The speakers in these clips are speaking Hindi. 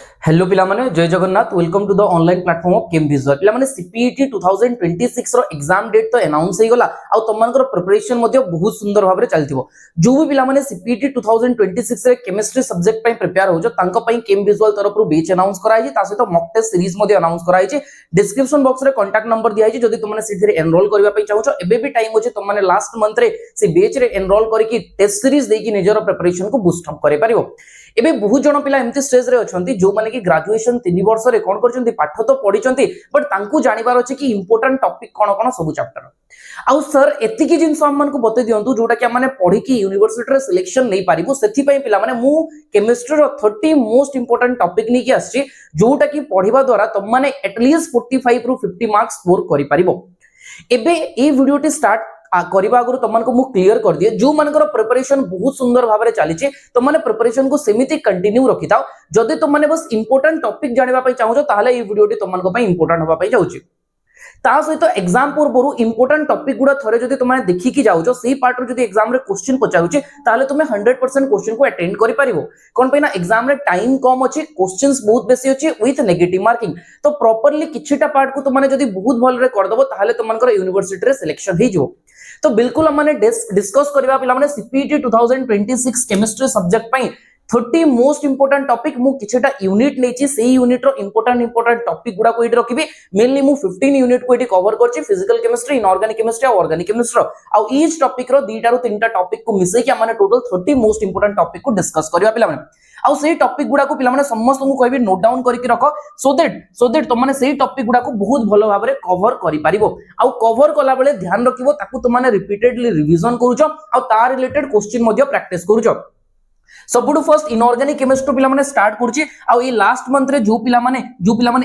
हेलो पिला माने जय Jagannath welcome to the online platform of Chem Visual पिला माने सीपीईटी 2026 रो एग्जाम डेट तो अनाउंस हे गला आ तमनकर प्रिपरेशन मध्ये बहुत सुंदर भाबरे चलतिबो जो भी पिला माने सीपीईटी 2026 रे केमिस्ट्री सब्जेक्ट पई प्रिपेयर हो जो तांको पई केम विजुअल तरफ रु बेच अनाउंस कराई ता सहित मॉक टेस्ट सीरीज मध्ये अनाउंस कराई डिस्क्रिप्शन बॉक्स रे कांटेक्ट नंबर दिया जदी तुमने सिधे एनरोल करबा पई चाहो छ एबे भी टाइम होचे तुमने लास्ट मंथ रे से बेच रे एनरोल करके टेस्ट सीरीज देकी निजर प्रिपरेशन को बूस्ट अप करे परिबो एबे बहुत जन पिला एमती स्टेज रे अछंती जो माने कि ग्रेजुएशन 3 वर्ष रे कोन करचंती पाठ तो पढिचंती बट तांकू जानिबार अछि कि इंपोर्टेंट टॉपिक कोन कोन सब चैप्टर आउ सर एति की जिंस हमन को बते दियंतु जोटा कि माने पढि कि यूनिवर्सिटी रे सिलेक्शन नै पारिबो सेथि पई पिला माने मु केमिस्ट्री रो 30 मोस्ट इंपोर्टेंट टॉपिक नै कि आछि जोटा कि पढिबा द्वारा तुम माने एटलीस्ट 45 रु 50 मार्क्स स्कोर करि पारिबो एबे ए वीडियोटी स्टार्ट करबा आगु तुमन को मु क्लियर कर दिए जो मानकर प्रिपरेशन बहुत सुंदर भाव में चली तुम माने प्रिपरेशन को सेमिति कंटिन्यू रखि थाओ जदि तुम माने बस इंपोर्टेंट टॉपिक जानिबा पई चाहो ताले ए वीडियोटी तुमन को पई इंपोर्टेंट होबा पई जाउची ता सहित एग्जाम पूर्व इंपोर्टेंट टॉपिक गुडा थरे जदि तुम माने देखि कि जाउछो सेही पार्ट रो जदि एग्जाम रे क्वेश्चन पचाउची ताले तुमे 100% क्वेश्चन को अटेंड करि परिबो कोन पे ना एग्जाम रे टाइम कम अछि क्वेश्चंस बहुत बेसी अछि विथ नेगेटिव मार्किंग तो प्रॉपर्ली किछिटा पार्ट को तुम माने जदि बहुत भल रे कर दबो ताले तुमनकर यूनिवर्सिटी रे सिलेक्शन हे जो तो बिल्कुल हमने डिस्कस करबा पिला माने सीपीईटी 2026 केमिस्ट्री सब्जेक्ट पई 30 मोस्ट इंपोर्टेंट टॉपिक मु किछटा यूनिट लेची सेही यूनिट रो इंपोर्टेंट टॉपिक गुडा को इड रखिबी मेनली मु 15 यूनिट को इड कवर करची फिजिकल केमिस्ट्री इनऑर्गेनिक केमिस्ट्री और ऑर्गेनिक केमिस्ट्री आ ईच टॉपिक रो दीटा रो तीनटा टॉपिक को मिसे कि हमने टोटल 30 मोस्ट इंपोर्टेंट टॉपिक को डिस्कस करबा पिला माने आउ सेही टॉपिक गुडा को पिला माने समस्त को कहबी नोट डाउन करके रखो सो दैट तुम माने सेही टॉपिक गुडा को बहुत भलो भाव रे कवर करि पारिबो आउ कवर कला बेले ध्यान रखिबो ताकू तुम माने रिपीटेडली रिवीजन करूछो आउ तार रिलेटेड क्वेश्चन मध्ये प्रैक्टिस करूछो सबुठु फर्स्ट इनऑर्गेनिक केमिस्ट्री पिला माने स्टार्ट करछि आ ई लास्ट मंथ रे जो पिला माने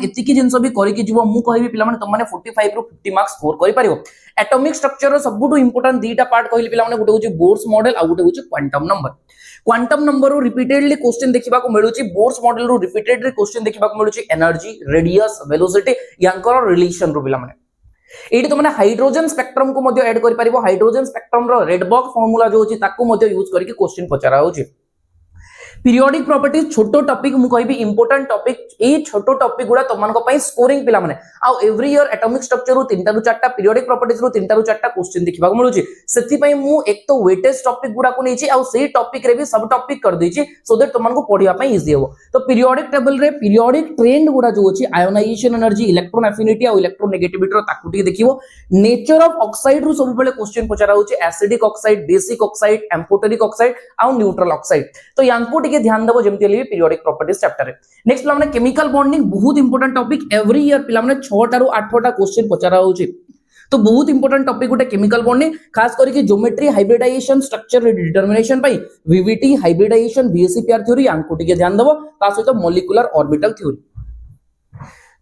एति की जिंस भी करि कि जीवो मु कहबी पिला माने तुम माने 45 रु 50 मार्क्स स्कोर करि परिबो एटॉमिक स्ट्रक्चर रो सबुठु इंपोर्टेंट दीटा पार्ट कहली पिला माने गुटे होछि बोर्स मॉडल आ गुटे होछि क्वांटम नंबर रो रिपीटेडली क्वेश्चन देखिबा को मिलुछि बोर्स मॉडल रो रिपीटेडली क्वेश्चन देखिबा को मिलुछि एनर्जी रेडियस वेलोसिटी यांकर रिलेशन रो पिला माने एटी तो माने हाइड्रोजन स्पेक्ट्रम को मध्ये ऐड करि परिबो हाइड्रोजन स्पेक्ट्रम रो रेड बॉक्स फार्मूला जो होछि ताको मध्ये यूज करके क्वेश्चन पचरा होछि पीरियोडिक प्रॉपर्टीज छोटो टॉपिक मु कहबी इंपोर्टेंट टॉपिक ए छोटो टॉपिक गुडा तमन को पई स्कोरिंग पिला माने आ एवरी ईयर एटॉमिक स्ट्रक्चर रो 3 रु 4टा पीरियोडिक प्रॉपर्टीज रो 3 रु 4टा क्वेश्चन देखिबा को मिलुची सेति पई मु एक तो वेटेज टॉपिक गुडा को नेची आ सेही टॉपिक रे भी सब टॉपिक कर देची सो दैट तमन को पढिया पई इजी हो तो पीरियोडिक टेबल रे पीरियोडिक ट्रेंड गुडा जो होची आयोनाइजेशन एनर्जी इलेक्ट्रॉन एफिनिटी आ इलेक्ट्रोनेगेटिविटी रो ताकू टी देखिबो नेचर ऑफ ऑक्साइड रो सब बेले क्वेश्चन पचरा होची acidic oxide basic oxide amphoteric oxide आ न्यूट्रल ऑक्साइड तो यांको टिके ध्यान देबो जेमति पीरियोडिक प्रॉपर्टीज चैप्टर नेक्स्ट पिला माने केमिकल बॉन्डिंग बहुत इंपोर्टेंट टॉपिक एवरी ईयर पिला माने 6 टा रु 8 टा क्वेश्चन पचरा होची तो बहुत इंपोर्टेंट टॉपिक गोटे केमिकल बॉन्डिंग खास करके ज्योमेट्री हाइब्रिडाइजेशन स्ट्रक्चर डिटरमिनेशन पई वीवीटी हाइब्रिडाइजेशन वीएसईपीआर थ्योरी यांको टिके ध्यान देबो ता सहित मॉलिक्यूलर ऑर्बिटल थ्योरी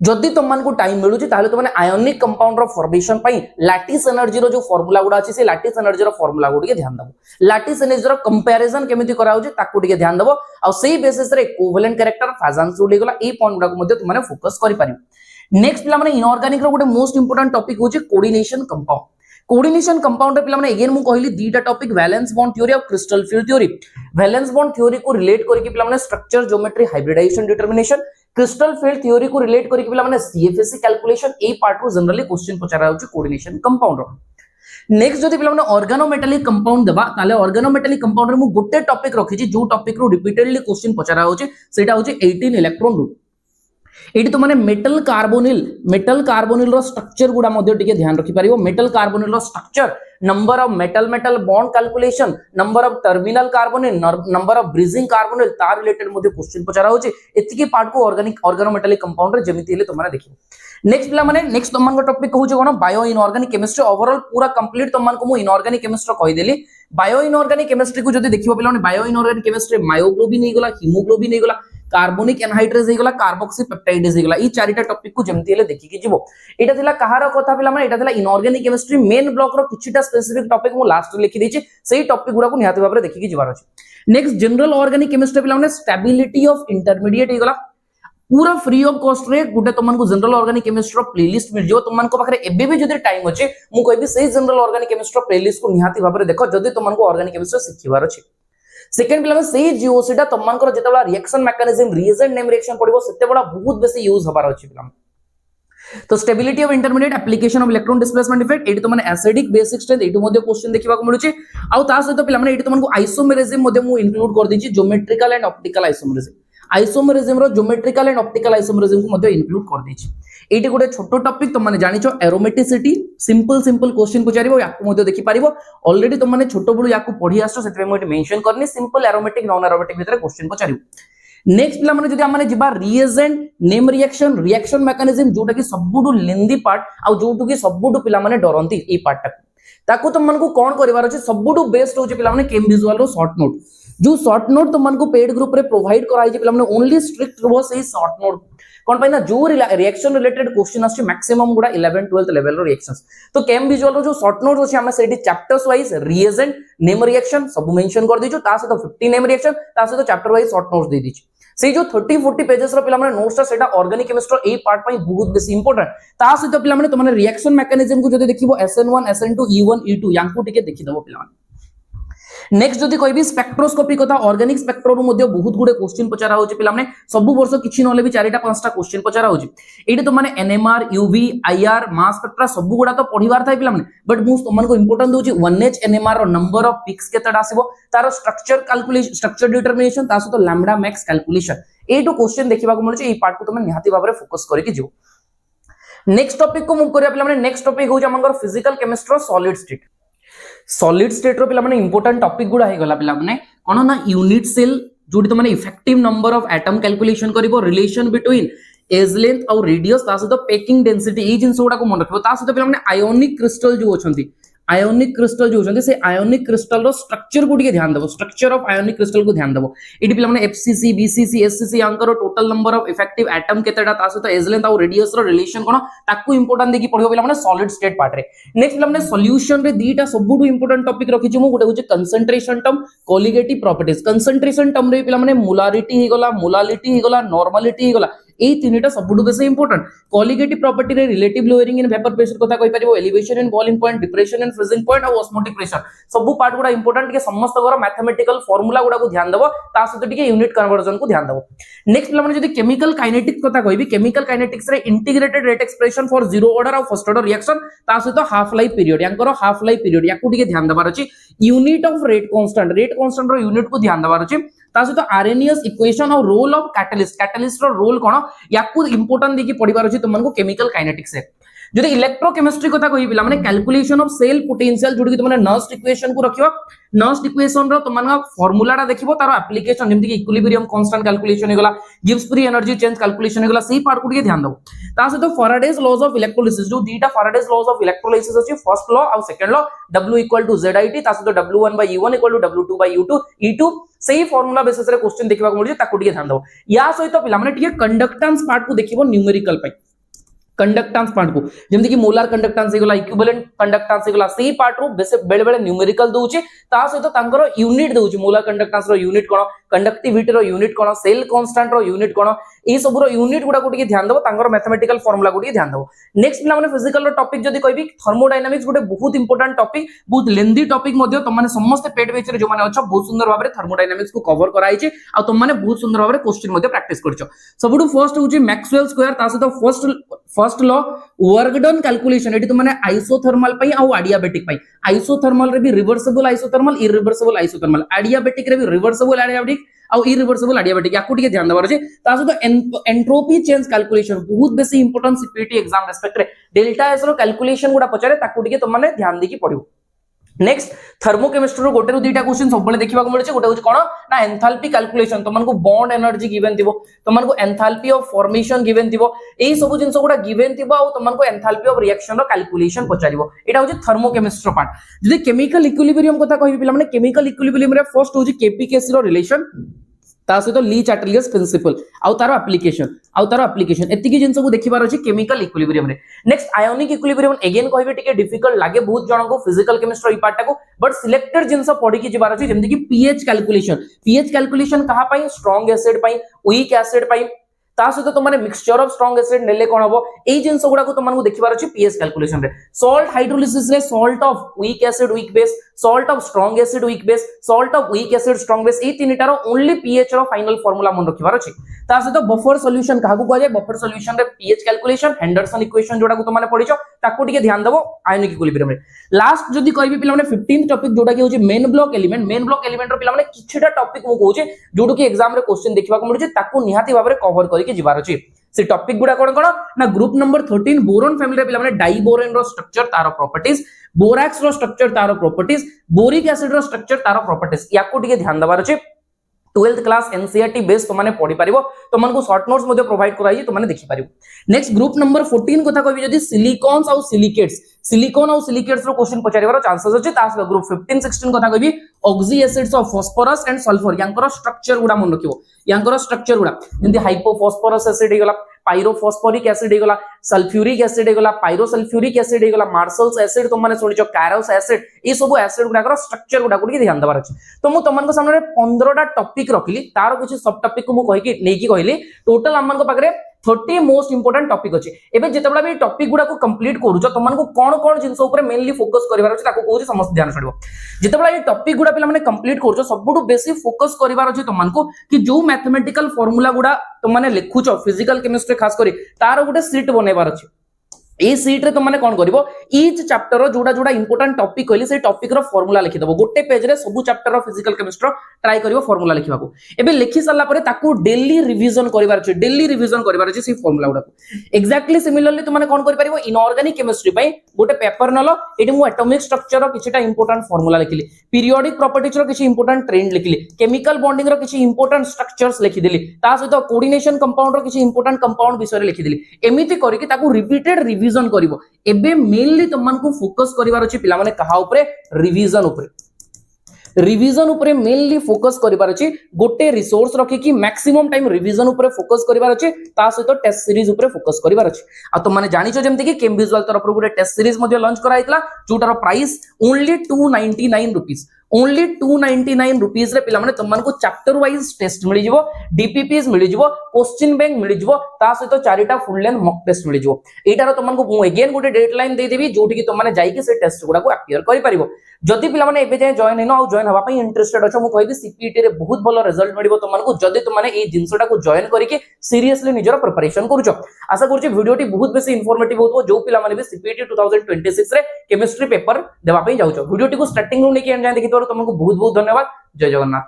जदि तुम को टाइम मिलुची ताले तुम आयोनिक कंपाउंड रो फॉर्मेशन पई लैटिस एनर्जी रो जो फार्मूला गुडा अछि से लैटिस एनर्जी रो फार्मूला गुडी के ध्यान दबो लैटिस एनर्जी रो कंपैरिजन केमिति करा होची ताकू टिके ध्यान दबो आ सेही बेसिस रे कोवेलेंट कैरेक्टर फाजांस उडी गला ए पॉइंट गुडा को मध्ये तुम फोकस करि पारिबो नेक्स्ट पिला माने इनऑर्गेनिक रो गुटे मोस्ट इंपोर्टेंट टॉपिक होची कोऑर्डिनेशन कंपाउंड कोऑर्डिनेशन कंपाउंड पिला माने अगेन मु कहली दीटा टॉपिक वैलेंस बॉन्ड थ्योरी और crystal field theory valence bond theory को रिलेट करके पिला माने structure geometry hybridisation determination crystal field theory को रिलेट करके पिला माने सीएफएससी कैलकुलेशन ए पार्ट रो जनरली क्वेश्चन पचारा होची कोऑर्डिनेशन कंपाउंड रो नेक्स्ट जदि पिला माने ऑर्गेनोमेटालिक कंपाउंड देबा ताले ऑर्गेनोमेटालिक कंपाउंड रे मु गोटे टॉपिक रखिची जो टॉपिक रो रिपीटेडली क्वेश्चन पचारा होची सेटा होची 18 इलेक्ट्रॉन रूल एटी तो माने मेटल कार्बोनिल रो स्ट्रक्चर गुडा मध्ये टिके ध्यान रखि परिबो मेटल कार्बोनिल रो structure number of metal bond calculation number of terminal carbonyl number of bridging carbonyl तार रिलेटेड मध्ये क्वेश्चन पचारा होची एतिकी पार्ट को ऑर्गेनोमेटालिक कंपाउंड रे जेमिति हेले तुमने देखिबो नेक्स्ट पिला माने नेक्स्ट तमन को टॉपिक कहूछ कोन बायो इनऑर्गेनिक केमिस्ट्री ओवरऑल पूरा कंप्लीट तमन को मु इनऑर्गेनिक केमिस्ट्री कहि देली बायो इनऑर्गेनिक केमिस्ट्री को जदी देखिबो पिला माने बायो इनऑर्गेनिक केमिस्ट्री मायोग्लोबिन नै गला हीमोग्लोबिन नै गला कार्बोनिक एनहाइड्रेज हे गला कार्बोक्सी पेप्टाइडेज हे गला ई चारिटा टॉपिक को जेमति हेले देखि कि जीवो एटा थिला कहार कथा पिला माने एटा थिला इनऑर्गेनिक केमिस्ट्री मेन ब्लॉक रो किछिटा स्पेसिफिक टॉपिक मु लास्ट लिखि देछि सेही टॉपिक गुडा को निहाती भाबरे देखि कि जीवार अछि नेक्स्ट जनरल ऑर्गेनिक केमिस्ट्री पिला माने स्टेबिलिटी ऑफ इंटरमीडिएट हे गला पूरा फ्री ऑफ कॉस्ट रे गुटे तुमन को जनरल ऑर्गेनिक केमिस्ट्री रो प्लेलिस्ट मिल जो तुमन को पाखरे एबे भी जदी टाइम अछि मु कहबी सेही जनरल ऑर्गेनिक केमिस्ट्री रो प्लेलिस्ट को निहाती भाबरे देखो जदी तुमन को ऑर्गेनिक केमिस्ट्री सिखिबार अछि सेकेंड पिला से जीओसीटा तुम जिते reaction mechanism reagent name reaction पड़ो से बहुत बेसी यूज हबार अच्छी पिला तो stability of intermediate application of electron displacement effect eighty तो माने एसिडिक बेसिक स्ट्रेंथ एटी मध्ये क्वेश्चन देखिबा को मिलुची आ ता सहित पिला माने एटी तुमको आइसोमेरिज्म मध्ये मु इंक्लूड कर दिछि ज्योमेट्रिकल एंड ऑप्टिकल आइसोमेरिज्म रो ज्योमेट्रिकल एंड ऑप्टिकल आइसोमेरिज्म को मध्ये इंक्लूड कर दिछि एटी गोटे छोटो टॉपिक तुम माने जानिछो एरोमेटिसिटी सिंपल पक्वेश्चन पचारिबो याकु मध्ये देखि पारिबो ऑलरेडी तुम माने छोटो बळु याकु पढी आछो सेतबे मु मेंशन करनी सिंपल एरोमेटिक नॉन एरोमेटिक भितर क्वेश्चन पचारिबो नेक्स्ट पिला माने जदि हमने जिबा रिएजेंट नेम रिएक्शन मैकेनिज्म जोटा कि सबुडु लेंदी पार्ट आ जोटु कि सबुडु पिला माने डरंती ए पार्ट ताकू तुम मन को कोन करिवार अछि सबुडु बेस्ट होछि पिला माने केम विजुअल रो शॉर्ट नोट जो शॉर्ट नोट तुम मन को पेड ग्रुप रे प्रोवाइड कराई जे पिला माने ओनली स्ट्रिक्ट रहबो सेही शॉर्ट नोट कोन पाइना जो रिएक्शन रिलेटेड क्वेश्चन आछि मैक्सिमम गुडा 11 12th लेवल रो रिएक्शंस तो केम विजुअल रो जो शॉर्ट नोट अछि हम सेठी chapters wise reagent name reaction सब मेंशन कर दिजो ता से तो 50 नेम रिएक्शन ता से तो चैप्टर वाइज शॉर्ट नोट्स दे दिछि से जो 30-40 पेजेस रो पिला माने नोट्स सेटा ऑर्गेनिक केमिस्ट्री ए पार्ट पई बहुत बेसी इंपोर्टेंट ता से तो पिला माने तुमने रिएक्शन मैकेनिज्म को जदि देखिबो SN1 SN2 E1 E2 यांकु टिके देखि दबो पिला माने नेक्स्ट जदि कहबी स्पेक्ट्रोस्कोपी कथा ऑर्गेनिक स्पेक्ट्रो मध्ये बहुत गुडे क्वेश्चन पचारा होची पिला माने सब वर्ष किछि नले भी 4टा 5टा क्वेश्चन पचारा होची एठी तो माने NMR UV IR मास स्पेक्ट्रा सब गुडा तो पढिबार थाई पिला माने बट मु तुमन को इंपोर्टेंट दोची 1H NMR रो नंबर ऑफ पिक्स केतडा आसीबो तारो स्ट्रक्चर कैलकुलेशन स्ट्रक्चर डिटरमिनेशन ता सतो लैम्बडा मैक्स कैलकुलेशन एटू क्वेश्चन देखिबा को मिलुची ए पार्ट को तुम निहाती भाबरे फोकस करिके जो नेक्स्ट टॉपिक को मूव करिया पिला माने नेक्स्ट टॉपिक हो हमर फिजिकल केमिस्ट्री सॉलिड स्टेट रो पिला माने इंपोर्टेंट टॉपिक गुडा हे गला पिला माने कोन ना यूनिट सेल जोडी तो माने effective number of atom calculation करिवो रिलेशन बिटवीन एज लेंथ और रेडियस ता से तो पैकिंग डेंसिटी ए जिंस गुडा को मन रखबो ता से तो पिला माने आयोनिक क्रिस्टल जो अछंती आयोनिक क्रिस्टल जो होचंती से आयोनिक क्रिस्टल रो स्ट्रक्चर को ध्यान देबो स्ट्रक्चर ऑफ आयोनिक क्रिस्टल को ध्यान देबो एडी पिला माने FCC BCC SCC यांकर total number of effective atom केतेडा ता से तो एज लेंथ और रेडियस रो रिलेशन कोन ताकू इंपोर्टेंट देखि पढिबो पिला माने सॉलिड स्टेट पार्ट रे नेक्स्ट पिला माने सॉल्यूशन रे दीटा सबुटु इंपोर्टेंट टॉपिक रखि छु मु गोटे होचे concentration term colligative properties concentration term रे पिला माने मोलारिटी हे गला मोलालिटी हे गला नॉर्मलिटी हे गला ए तीनटा सबुटु बेसी इंपोर्टेंट कोलिगेटिव प्रॉपर्टी रे relative lowering in vapour pressure कथा कहि परिबो elevation in boiling point depression in freezing point और ऑस्मोटिक प्रेशर सब पार्ट गुडा इंपोर्टेंट के समस्त घर मैथमेटिकल फार्मूला गुडा को ध्यान देबो ता सहित टिके यूनिट कन्वर्जन को ध्यान देबो नेक्स्ट पिला माने जदी केमिकल काइनेटिक्स कथा कहिबी केमिकल काइनेटिक्स रे integrated rate expression for zero order और फर्स्ट ऑर्डर रिएक्शन ता सहित हाफ लाइफ पीरियड यांकर हाफ लाइफ पीरियड याकू टिके ध्यान देबार अछि यूनिट ऑफ रेट कांस्टेंट रो यूनिट को ध्यान देबार अछि ता सहित आरएनएस इक्वेशन और रोल ऑफ कैटलिस्ट रो रोल कोन याकू इंपोर्टेंट देखि पढिबार अछि तुमन को केमिकल काइनेटिक्स रे जदि इलेक्ट्रोकेमिस्ट्री कथा कहि पिला माने कैलकुलेशन ऑफ सेल पोटेंशियल जोडी कि तुमने नर्स्ट इक्वेशन को रखियो नर्स्ट इक्वेशन रो तुमन फार्मूला रा देखिबो तारो एप्लीकेशन जेमति कि इक्विलिब्रियम कांस्टेंट कैलकुलेशन हे गला Gibbs free energy change calculation हे गला सेही पार्ट को ध्यान दबो ता से तो फैराडेज लॉज ऑफ इलेक्ट्रोलिसिस जो दीटा फैराडेज लॉज ऑफ इलेक्ट्रोलिसिस अछि फर्स्ट लॉ और सेकंड लॉ W = ZIT ता से तो W1/E1 = W2/U2 E2 सही फार्मूला बेसिस रे क्वेश्चन देखिबा को मिलजे ताको ध्यान दबो या सहित पिला माने टिके कंडक्टेंस पार्ट को देखिबो न्यूमेरिकल पई कंडक्टेंस पार्ट को जेमति कि मोलार कंडक्टेंस हेगला इक्विवेलेंट कंडक्टेंस हेगला सेही पार्ट रो बेले बेले न्यूमेरिकल दोउची ता सहित तांकर यूनिट दोउची मोलार कंडक्टेंस रो यूनिट कोन कंडक्टिविटी रो यूनिट कोन सेल कांस्टेंट रो यूनिट कोन ए सब रो यूनिट गुडा को टिके ध्यान दबो तांकर मैथमेटिकल फार्मूला को टिके ध्यान दबो नेक्स्ट पिला माने फिजिकल रो टॉपिक जदी कहबी थर्मोडायनामिक्स गुटे बहुत इंपोर्टेंट टॉपिक बहुत लेंदी टॉपिक मध्ये त माने समस्त पेड बेच रे जो माने अच्छा बहुत सुंदर भाबरे थर्मोडायनामिक्स को कवर कराई छि आ त माने बहुत सुंदर भाबरे क्वेश्चन मध्ये प्रैक्टिस करछो सबुटु फर्स्ट होची मैक्सवेल स्क्वायर ता से तो first law work done calculation eighty तो माने आइसोथर्मल पई आ एडियाबेटिक पई आइसोथर्मल रे भी reversible isothermal irreversible isothermal adiabatic रे भी रिवर्सिबल एडियाबेटिक और इरिवर्सिबल एडियाबेटिक याकू टिके ध्यान देबार छै ता से तो एंट्रोपी चेंज कैलकुलेशन बहुत बेसी इंपोर्टेंट सीपीटी एग्जाम रेस्पेक्ट रे डेल्टा एस रो कैलकुलेशन गुडा पचारे ताकू टिके त माने ध्यान देकी पडिबो नेक्स्ट थर्मोकेमिस्ट्री रो गोटे रो दुईटा क्वेश्चन सब बेले देखिबा को मिलचे गोटे होछ कोन ना एंथैल्पी कैलकुलेशन तमन को बॉन्ड एनर्जी गिवन थिबो तमन को एंथैल्पी ऑफ फॉर्मेशन गिवन थिबो एई सब जिंस गुडा गिवन थिबो आ तमन को एंथैल्पी ऑफ रिएक्शन रो कैलकुलेशन पचारिबो एटा होछ थर्मोकेमिस्ट्री पार्ट जदि केमिकल इक्विलिब्रियम कथा कहबी पिला माने केमिकल इक्विलिब्रियम रे फर्स्ट होछ केपीकेसी रो रिलेशन ता से तो ली चार्टेलियस प्रिंसिपल आउ तारो एप्लीकेशन एतिकी जिंस को देखिबार अछि केमिकल इक्विलिब्रियम रे नेक्स्ट आयोनिक इक्विलिब्रियम अगेन कहबे टिके डिफिकल्ट लागे बहुत जण को फिजिकल केमिस्ट्री ई पार्ट को बट सिलेक्टेड जिंस पढी कि जिबार अछि जेमति कि पीएच कैलकुलेशन कहा पई स्ट्रांग एसिड पई वीक एसिड पई ता सहित तुमने मिक्सचर ऑफ स्ट्रांग एसिड नेले कोन हबो एई जिंस गुडा को तुमनको देखिबार अछि पीएच कैलकुलेशन रे सॉल्ट हाइड्रोलिसिस रे salt of weak acid weak base salt of strong acid weak base salt of weak acid strong base ए तीनटार ओनली पीएच रो फाइनल फार्मूला मन रखिबार अछि ता सहित बफर सॉल्यूशन काहू कहै बफर सॉल्यूशन रे पीएच कैलकुलेशन हेंडरसन इक्वेशन जोडा को तुमने पढिछो ताको टिके ध्यान देबो आयनिक इक्विलिब्रियम रे लास्ट जदी कहबी पिला माने 15th टॉपिक जोडा कि होची मेन ब्लॉक एलिमेंट रो पिला माने किछटा टॉपिक मु कहूचे जोडो कि एग्जाम रे क्वेश्चन देखिबा को मिलुचे ताको निहाती भाबरे कवर करि के जिबार अछि से टॉपिक गुडा कोन कोन ना ग्रुप नंबर 13 बोरॉन फैमिली रे पिला माने डाइबोरेन रो स्ट्रक्चर तारो प्रॉपर्टीज बोरैक्स रो स्ट्रक्चर तारो प्रॉपर्टीज बोरिक एसिड रो स्ट्रक्चर तारो प्रॉपर्टीज याको टिके ध्यान देबार अछि 12th क्लास एनसीईआरटी बेस तुमने पढि परिबो तुमनको शॉर्ट नोट्स मध्ये प्रोवाइड कराई तुमने देखि परिबो नेक्स्ट ग्रुप नंबर 14 कथा कहबी जदी सिलिकॉन्स और सिलिकेट्स सिलिकॉन और सिलिकेट्स रो क्वेश्चन पचारिबार चांसेस अछि तास ग्रुप 15 16 कथा कहबी oxy acids of phosphorus and sulphur यांकर स्ट्रक्चर गुडा मन रखिबो यांकर स्ट्रक्चर गुडा जंती हाइपोफॉस्फोरस एसिड हेगला पाइरोफॉस्फोरिक एसिड हेगला सल्फ्यूरिक एसिड हेगला पाइरोसल्फ्यूरिक एसिड हेगला मार्शल्स एसिड तुमने सुनिचो कैरोस एसिड ए सब एसिड गुडा स्ट्रक्चर गुडा को ध्यान देबार अछि तो मु तुमनको सामने 15 टा टॉपिक रखिली तार कुछ सब टॉपिक को मु कहि कि नै कि कहली टोटल हमन को पाकरे 30 मोस्ट इंपोर्टेंट टॉपिक अछि एबे जेतबला भी टॉपिक गुडा को कंप्लीट करूछ तुमनको कोन कोन जिंस ऊपर मेनली फोकस करिवार अछि ताको कहू समस्त ध्यान छडबो जेतबला ये टॉपिक गुडा पिला माने कंप्लीट करूछ सबटु बेसी फोकस करिवार अछि तुमनको कि जो मैथमेटिकल फार्मूला गुडा तुम माने लिखुछ फिजिकल केमिस्ट्री खास करी तार गुटे सीट बनेबार अछि ए सीट रे तुमने कोन करिवो ईच चैप्टर रो जोडा जोडा इंपोर्टेंट टॉपिक कहली से टॉपिक रो फार्मूला लिखि दबो गोटे पेज रे सब चैप्टर रो फिजिकल केमिस्ट्री ट्राई करिवो फार्मूला लिखिबा को एबे लिखि सल्ला परे ताकू डेली रिवीजन करिवार छै डेली रिवीजन करिवार छै से फार्मूला गुडा एक्जेक्टली सिमिलरली तुमने कोन करि परिवो इनऑर्गेनिक केमिस्ट्री पई गोटे पेपर नलो एटी मु एटॉमिक स्ट्रक्चर रो किछटा इंपोर्टेंट फार्मूला लिखिली पीरियोडिक प्रॉपर्टीज रो किछि इंपोर्टेंट ट्रेंड लिखिली केमिकल बॉन्डिंग रो किछि इंपोर्टेंट स्ट्रक्चर्स लिखि देली ता सहित कोऑर्डिनेशन कंपाउंड रो किछि इंपोर्टेंट कंपाउंड विषय रे लिखि देली एमिति करि कि ताकू रिपीटेड रिवीजन करिवो एबे मेनली तुमनको फोकस करिवार अछि पिला माने कहा ऊपर रिवीजन ऊपर मेनली फोकस करिवार अछि गोटे रिसोर्स रखि कि मैक्सिमम टाइम रिवीजन ऊपर फोकस करिवार अछि ता सहित टेस्ट सीरीज ऊपर फोकस करिवार अछि आ तुम माने जानिचो जेमति कि केम विजुअल तरफ गोटे टेस्ट सीरीज मध्ये लॉन्च कराइतला जोटार price only 299 rupees only 299 rupees रे पिला माने तुमनको चैप्टर वाइज टेस्ट मिलि जिवो डीपीपीएस मिलि जिवो क्वेश्चन बैंक मिलि जिवो ता सहित चारिटा फुल लेंथ मॉक टेस्ट मिलि जिवो एटार तुमनको अगेन गोटे डेडलाइन दे देबी जोठी कि तुम माने जाई कि से टेस्ट गुडा को अपियर करि परिबो जदि पिला माने एबे जाय जॉइन हेनो आ जॉइन हवा पई इंटरेस्टेड अछो मु कहबी सीपीटी रे बहुत भलो रिजल्ट मिलिबो तुमनको जदि तुम माने ए जिंसटा को जॉइन करि के सीरियसली निजर प्रिपरेशन करूछो आशा करूची वीडियोटी बहुत बेसी इंफॉर्मेटिव होतो जो पिला माने भी सीपीटी 2026 रे केमिस्ट्री पेपर देबा पई जाउछो वीडियोटी को स्टार्टिंग नु नेकी एंड जाय देखि तुमको बहुत बहुत धन्यवाद जय जगन्नाथ।